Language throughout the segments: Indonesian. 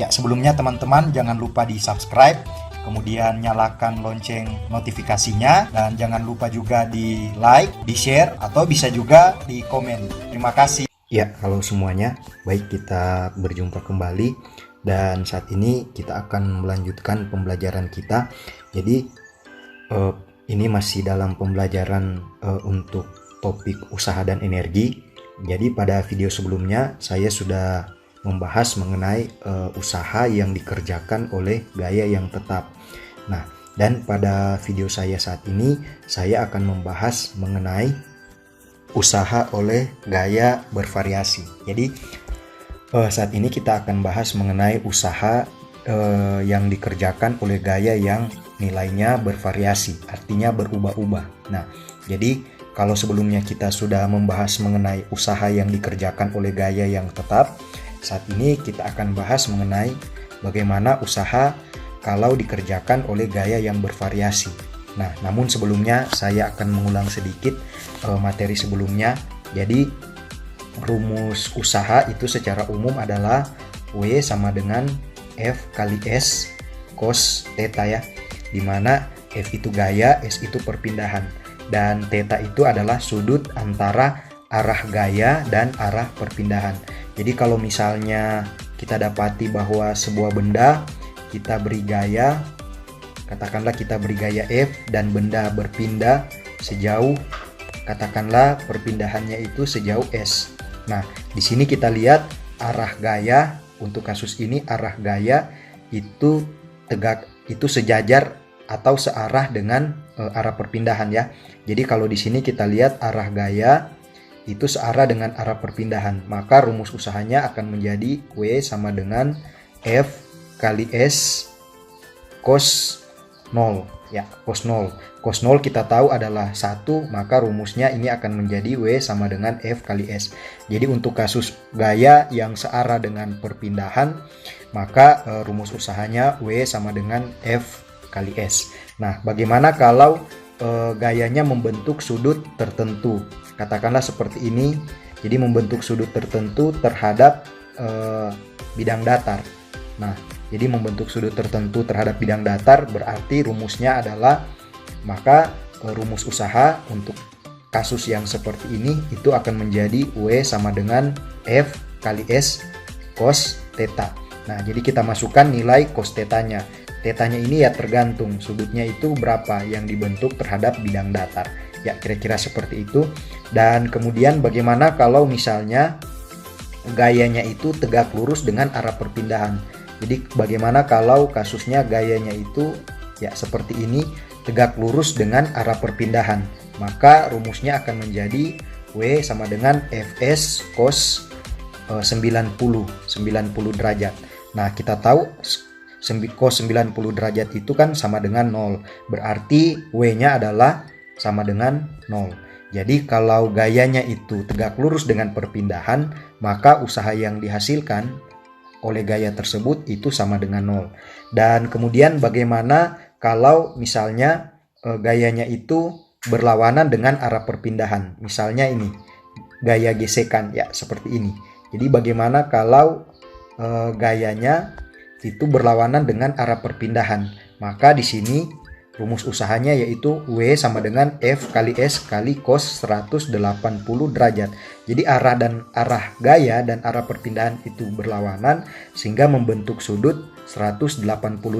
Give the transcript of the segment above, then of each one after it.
Ya, sebelumnya teman-teman jangan lupa di-subscribe, kemudian nyalakan lonceng notifikasinya, dan jangan lupa juga di-like, di-share, atau bisa juga di komen. Terima kasih. Ya, halo semuanya. Baik, kita berjumpa kembali, dan saat ini kita akan melanjutkan pembelajaran kita. Jadi ini masih dalam pembelajaran untuk topik usaha dan energi. Jadi pada video sebelumnya saya sudah membahas mengenai usaha yang dikerjakan oleh gaya yang tetap. Nah, dan pada video saya saat ini saya akan membahas mengenai usaha oleh gaya bervariasi. Jadi saat ini kita akan bahas mengenai usaha yang dikerjakan oleh gaya yang nilainya bervariasi, artinya berubah-ubah. Nah, jadi kalau sebelumnya kita sudah membahas mengenai usaha yang dikerjakan oleh gaya yang tetap, saat ini kita akan bahas mengenai bagaimana usaha kalau dikerjakan oleh gaya yang bervariasi. Nah, namun sebelumnya saya akan mengulang sedikit materi sebelumnya. Jadi rumus usaha itu secara umum adalah W sama dengan F kali S cos theta ya, dimana F itu gaya, S itu perpindahan, dan theta itu adalah sudut antara arah gaya dan arah perpindahan. Jadi kalau misalnya kita dapati bahwa sebuah benda kita beri gaya, katakanlah kita beri gaya F dan benda berpindah sejauh, katakanlah perpindahannya itu sejauh S. Nah, di sini kita lihat arah gaya, untuk kasus ini arah gaya itu sejajar atau searah dengan arah perpindahan ya. Jadi kalau di sini kita lihat arah gaya itu searah dengan arah perpindahan, maka rumus usahanya akan menjadi W sama dengan F kali S cos 0 ya, cos 0. Cos 0 kita tahu adalah 1, maka rumusnya ini akan menjadi W sama dengan F kali S. Jadi untuk kasus gaya yang searah dengan perpindahan, maka rumus usahanya W sama dengan F kali S. Nah, bagaimana kalau gayanya membentuk sudut tertentu? Katakanlah seperti ini, jadi membentuk sudut tertentu terhadap bidang datar. Nah, jadi membentuk sudut tertentu terhadap bidang datar berarti rumusnya adalah, maka rumus usaha untuk kasus yang seperti ini itu akan menjadi W sama dengan F kali S cos theta. Nah, jadi kita masukkan nilai cos theta-nya. Theta-nya ini ya tergantung sudutnya itu berapa yang dibentuk terhadap bidang datar. Ya, kira-kira seperti itu. Dan kemudian bagaimana kalau misalnya gayanya itu tegak lurus dengan arah perpindahan. Jadi bagaimana kalau kasusnya gayanya itu ya seperti ini, tegak lurus dengan arah perpindahan. Maka rumusnya akan menjadi W sama dengan Fs cos 90 derajat. Nah, kita tahu cos 90 derajat itu kan sama dengan 0. Berarti W-nya adalah sama dengan 0. Jadi kalau gayanya itu tegak lurus dengan perpindahan, maka usaha yang dihasilkan oleh gaya tersebut itu sama dengan 0. Dan kemudian bagaimana kalau misalnya gayanya itu berlawanan dengan arah perpindahan? Misalnya ini, gaya gesekan ya seperti ini. Jadi bagaimana kalau gayanya itu berlawanan dengan arah perpindahan? Maka di sini rumus usahanya yaitu W sama dengan F kali S kali cos 180 derajat. Jadi arah gaya dan arah perpindahan itu berlawanan sehingga membentuk sudut 180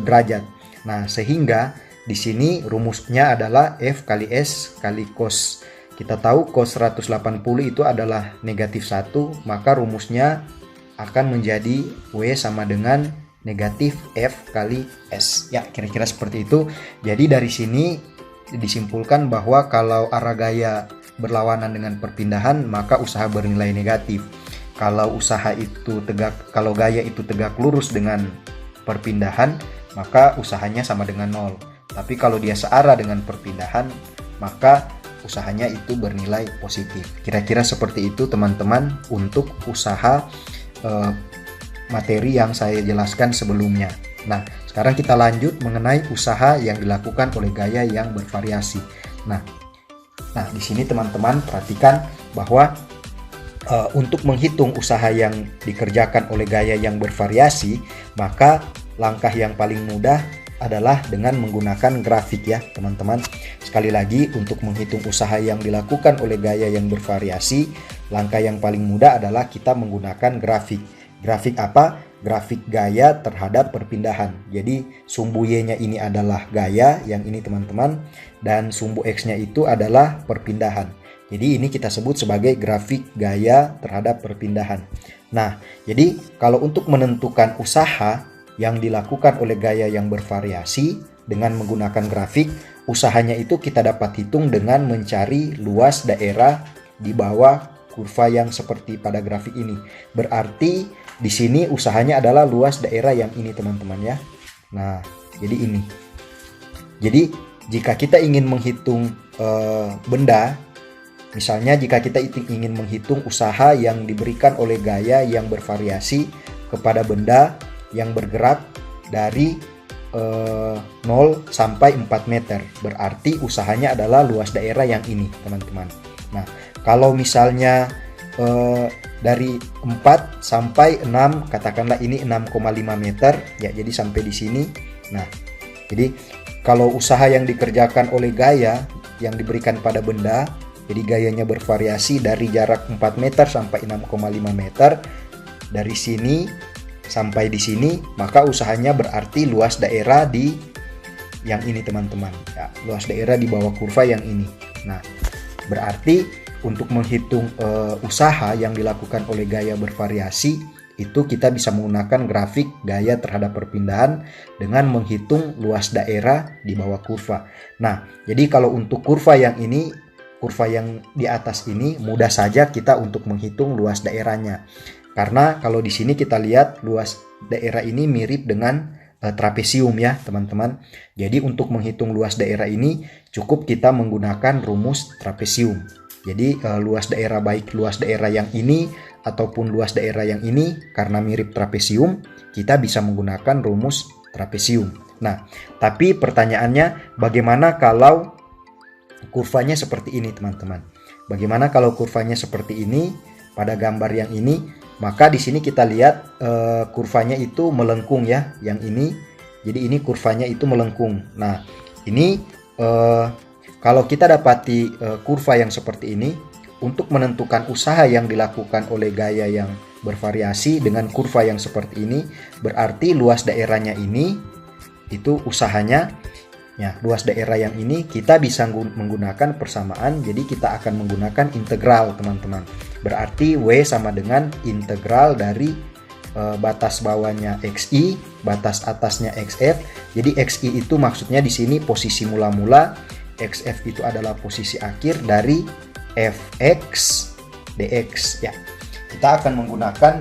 derajat. Nah, sehingga di sini rumusnya adalah F kali S kali cos. Kita tahu cos 180 itu adalah negatif 1, maka rumusnya akan menjadi W sama dengan negatif F kali S. Ya, kira-kira seperti itu. Jadi dari sini disimpulkan bahwa kalau arah gaya berlawanan dengan perpindahan, maka usaha bernilai negatif. Kalau gaya itu tegak lurus dengan perpindahan, maka usahanya sama dengan 0. Tapi kalau dia searah dengan perpindahan, maka usahanya itu bernilai positif. Kira-kira seperti itu teman-teman untuk usaha materi yang saya jelaskan sebelumnya. Nah, sekarang kita lanjut mengenai usaha yang dilakukan oleh gaya yang bervariasi. Nah, di sini teman-teman perhatikan bahwa untuk menghitung usaha yang dikerjakan oleh gaya yang bervariasi, maka langkah yang paling mudah adalah dengan menggunakan grafik ya teman-teman. Sekali lagi, untuk menghitung usaha yang dilakukan oleh gaya yang bervariasi, langkah yang paling mudah adalah kita menggunakan grafik. Grafik apa? Grafik gaya terhadap perpindahan. Jadi sumbu Y-nya ini adalah gaya, yang ini teman-teman, dan sumbu X-nya itu adalah perpindahan. Jadi ini kita sebut sebagai grafik gaya terhadap perpindahan. Nah, jadi kalau untuk menentukan usaha yang dilakukan oleh gaya yang bervariasi dengan menggunakan grafik, usahanya itu kita dapat hitung dengan mencari luas daerah di bawah kurva yang seperti pada grafik ini. Berarti di sini usahanya adalah luas daerah yang ini teman-teman ya. Nah, jadi ini. Jadi jika kita ingin menghitung benda, misalnya jika kita ingin menghitung usaha yang diberikan oleh gaya yang bervariasi kepada benda yang bergerak dari 0 sampai 4 meter, berarti usahanya adalah luas daerah yang ini teman-teman. Nah, kalau misalnya dari 4 sampai 6, katakanlah ini 6,5 meter ya, jadi sampai di sini. Nah, jadi kalau usaha yang dikerjakan oleh gaya yang diberikan pada benda, jadi gayanya bervariasi dari jarak 4 meter sampai 6,5 meter, dari sini sampai di sini, maka usahanya berarti luas daerah di yang ini teman-teman ya, luas daerah di bawah kurva yang ini. Nah, berarti untuk menghitung usaha yang dilakukan oleh gaya bervariasi, itu kita bisa menggunakan grafik gaya terhadap perpindahan dengan menghitung luas daerah di bawah kurva. Nah, jadi kalau untuk kurva yang ini, kurva yang di atas ini, mudah saja kita untuk menghitung luas daerahnya. Karena kalau di sini kita lihat luas daerah ini mirip dengan trapesium ya teman-teman. Jadi untuk menghitung luas daerah ini cukup kita menggunakan rumus trapesium. Jadi luas daerah, baik luas daerah yang ini ataupun luas daerah yang ini, karena mirip trapesium, kita bisa menggunakan rumus trapesium. Nah, tapi pertanyaannya, bagaimana kalau kurvanya seperti ini teman-teman? Bagaimana kalau kurvanya seperti ini pada gambar yang ini? Maka di sini kita lihat kurvanya itu melengkung ya, yang ini. Jadi ini kurvanya itu melengkung. Nah, ini kalau kita dapati kurva yang seperti ini, untuk menentukan usaha yang dilakukan oleh gaya yang bervariasi dengan kurva yang seperti ini, berarti luas daerahnya ini itu usahanya ya, luas daerah yang ini kita bisa menggunakan persamaan. Jadi kita akan menggunakan integral teman-teman. Berarti W sama dengan integral dari batas bawahnya XI, batas atasnya XF. Jadi XI itu maksudnya di sini posisi mula-mula, XF itu adalah posisi akhir dari Fx dx ya. Kita akan menggunakan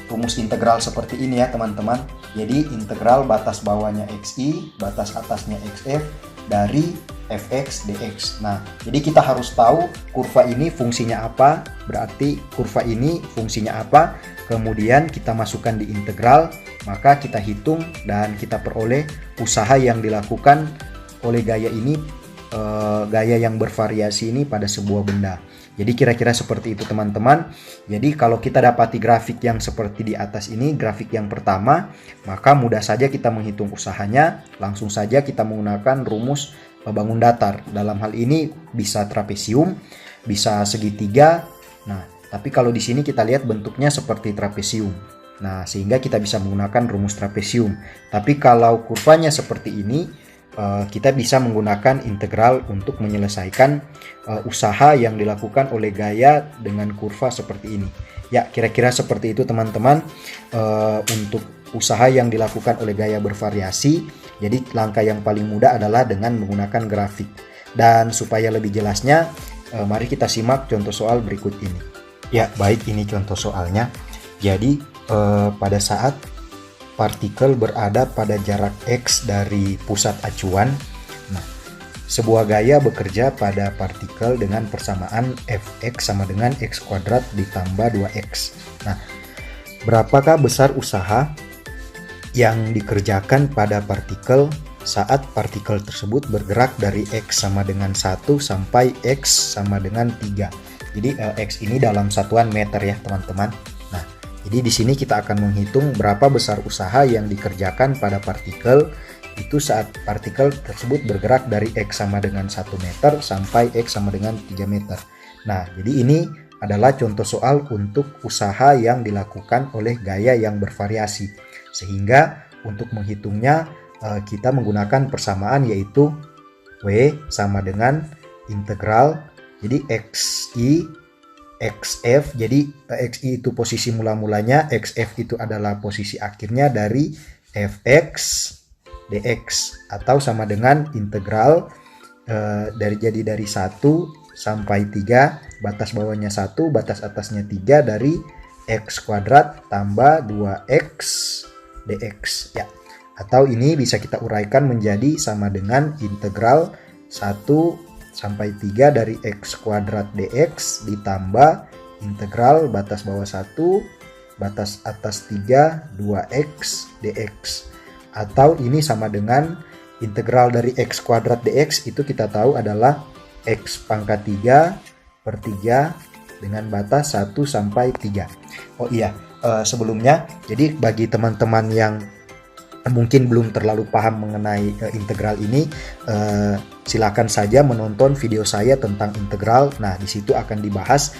rumus integral seperti ini ya teman-teman. Jadi integral batas bawahnya XI, batas atasnya XF dari Fx dx. Nah, jadi kita harus tahu kurva ini fungsinya apa, berarti kurva ini fungsinya apa, kemudian kita masukkan di integral, maka kita hitung dan kita peroleh usaha yang dilakukan oleh gaya ini, gaya yang bervariasi ini pada sebuah benda. Jadi kira-kira seperti itu teman-teman. Jadi kalau kita dapati grafik yang seperti di atas ini, grafik yang pertama, maka mudah saja kita menghitung usahanya. Langsung saja kita menggunakan rumus bangun datar. Dalam hal ini bisa trapesium, bisa segitiga. Nah, tapi kalau di sini kita lihat bentuknya seperti trapesium. Nah, sehingga kita bisa menggunakan rumus trapesium. Tapi kalau kurvanya seperti ini, kita bisa menggunakan integral untuk menyelesaikan usaha yang dilakukan oleh gaya dengan kurva seperti ini. Ya, kira-kira seperti itu teman-teman untuk usaha yang dilakukan oleh gaya bervariasi. Jadi langkah yang paling mudah adalah dengan menggunakan grafik. Dan supaya lebih jelasnya, mari kita simak contoh soal berikut ini. Ya, baik, ini contoh soalnya. Jadi pada saat partikel berada pada jarak X dari pusat acuan, nah, sebuah gaya bekerja pada partikel dengan persamaan Fx sama dengan X kuadrat ditambah 2X. Nah, berapakah besar usaha yang dikerjakan pada partikel saat partikel tersebut bergerak dari X sama dengan 1 sampai X sama dengan 3. Jadi X ini dalam satuan meter ya teman-teman. Nah, jadi di sini kita akan menghitung berapa besar usaha yang dikerjakan pada partikel itu saat partikel tersebut bergerak dari X sama dengan 1 meter sampai X sama dengan 3 meter. Nah, jadi ini adalah contoh soal untuk usaha yang dilakukan oleh gaya yang bervariasi. Sehingga untuk menghitungnya kita menggunakan persamaan yaitu W sama dengan integral. Jadi XI, XF, jadi XI itu posisi mula-mulanya, XF itu adalah posisi akhirnya dari Fx dx, atau sama dengan integral dari 1 sampai 3, batas bawahnya 1, batas atasnya 3 dari x kuadrat tambah 2x dx ya. Atau ini bisa kita uraikan menjadi sama dengan integral 1 sampai 3 dari x kuadrat dx ditambah integral batas bawah 1, batas atas 3, 2x dx. Atau ini sama dengan integral dari x kuadrat dx itu kita tahu adalah x pangkat 3 per 3 dengan batas 1 sampai 3. Oh iya, sebelumnya jadi bagi teman-teman yang mungkin belum terlalu paham mengenai integral ini, silakan saja menonton video saya tentang integral. Nah, di situ akan dibahas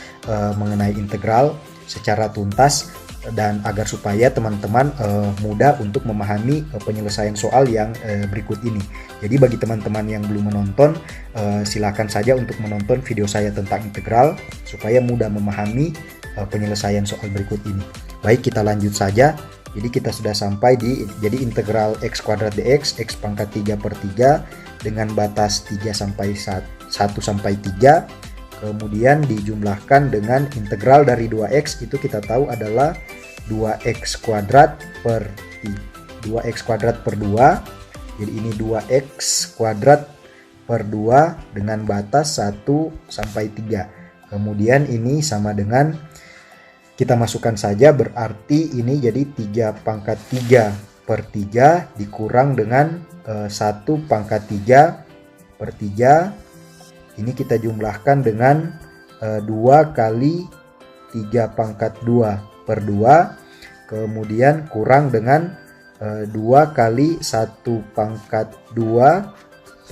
mengenai integral secara tuntas dan agar supaya teman-teman mudah untuk memahami penyelesaian soal yang berikut ini. Jadi bagi teman-teman yang belum menonton, silakan saja untuk menonton video saya tentang integral supaya mudah memahami penyelesaian soal berikut ini. Baik, kita lanjut saja. Jadi kita sudah sampai di integral x kuadrat dx x pangkat 3 per 3 dengan batas 3 sampai 1 sampai 3. Kemudian dijumlahkan dengan integral dari 2x itu kita tahu adalah 2x kuadrat per 2x kuadrat per 2. Jadi ini 2x kuadrat per 2 dengan batas 1 sampai 3. Kemudian ini sama dengan, kita masukkan saja, berarti ini jadi 3 pangkat 3 per 3 dikurang dengan 1 pangkat 3 per 3. Ini kita jumlahkan dengan 2 kali 3 pangkat 2 per 2. Kemudian kurang dengan 2 kali 1 pangkat 2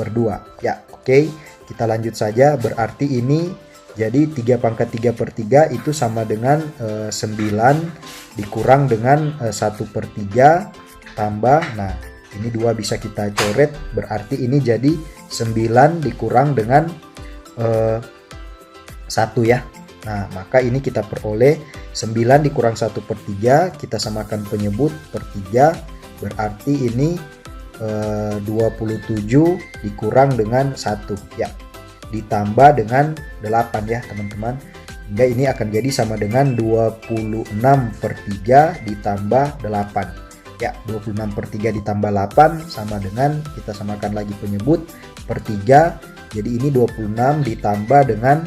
per 2. Ya, oke. Kita lanjut saja. Berarti ini jadi 3 pangkat 3 per 3 itu sama dengan 9 dikurang dengan 1 per 3 tambah. Nah, ini 2 bisa kita coret. Berarti ini jadi 9 dikurang dengan 1 ya. Nah, maka ini kita peroleh 9 dikurang 1 per 3, kita samakan penyebut per 3, berarti ini 27 dikurang dengan 1 ya, ditambah dengan 8 ya teman-teman, hingga ini akan jadi sama dengan 26 per 3 ditambah 8 ya. 26 per 3 ditambah 8 sama dengan, kita samakan lagi penyebut per 3, jadi ini 26 ditambah dengan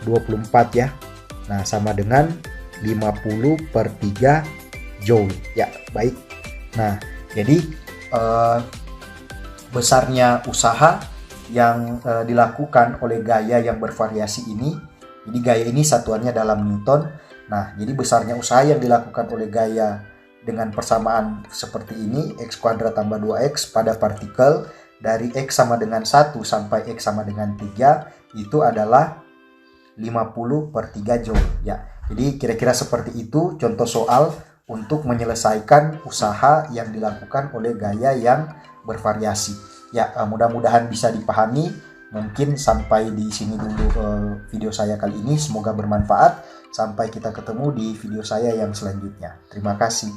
24 ya. Nah, sama dengan 50 per 3 joule ya. Baik. Nah, jadi besarnya usaha yang dilakukan oleh gaya yang bervariasi ini. Jadi gaya ini satuannya dalam Newton. Nah, jadi besarnya usaha yang dilakukan oleh gaya dengan persamaan seperti ini, x kuadrat tambah 2x pada partikel dari x sama dengan 1 sampai x sama dengan 3 itu adalah 50 per 3 joule ya. Jadi kira-kira seperti itu contoh soal untuk menyelesaikan usaha yang dilakukan oleh gaya yang bervariasi. Ya, mudah-mudahan bisa dipahami. Mungkin sampai di sini dulu video saya kali ini. Semoga bermanfaat. Sampai kita ketemu di video saya yang selanjutnya. Terima kasih.